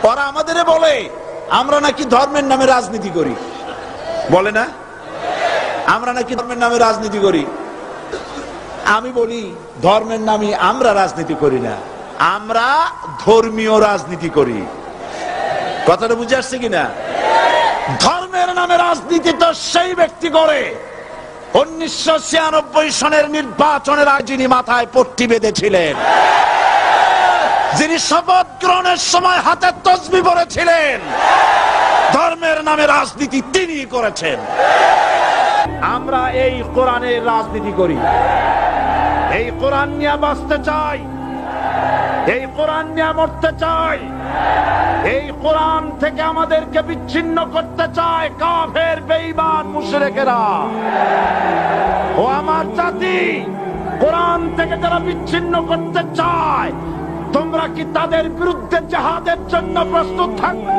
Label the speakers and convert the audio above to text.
Speaker 1: ওরা আমাদের বলে আমরা নাকি ধর্মের নামে রাজনীতি করি, বলে না? আমরা নাকি ধর্মের নামে রাজনীতি করি। আমি বলি ধর্মের নামে আমরা রাজনীতি করি না, আমরা ধর্মীয় রাজনীতি করি। কথাটা বুঝে আসছে কিনা? ধর্মের নামে রাজনীতি তো সেই ব্যক্তি করে 1996 সনের নির্বাচনের আগে যিনি মাথায় পট্টি বেঁধেছিলেন, যিনি শপথ গ্রহণের সময় হাতে তসবিহ পড়েছিলেন, ধর্মের নামে রাজনীতি তিনি করেছেন। আমরা এই কোরআনের রাজনীতি করি, এই কোরআন নিয়ে বাঁচতে চাই, এই কোরআন নিয়ে মরতে চাই, এই কোরআন থেকে আমাদেরকে বিচ্ছিন্ন করতে চায় কাফের বেঈমান মুশরিকেরা। ও আমার জাতি, কোরআন থেকে যারা বিচ্ছিন্ন করতে চায়, তোমরা কি তাদের বিরুদ্ধে জিহাদের জন্য প্রস্তুত থাকবে?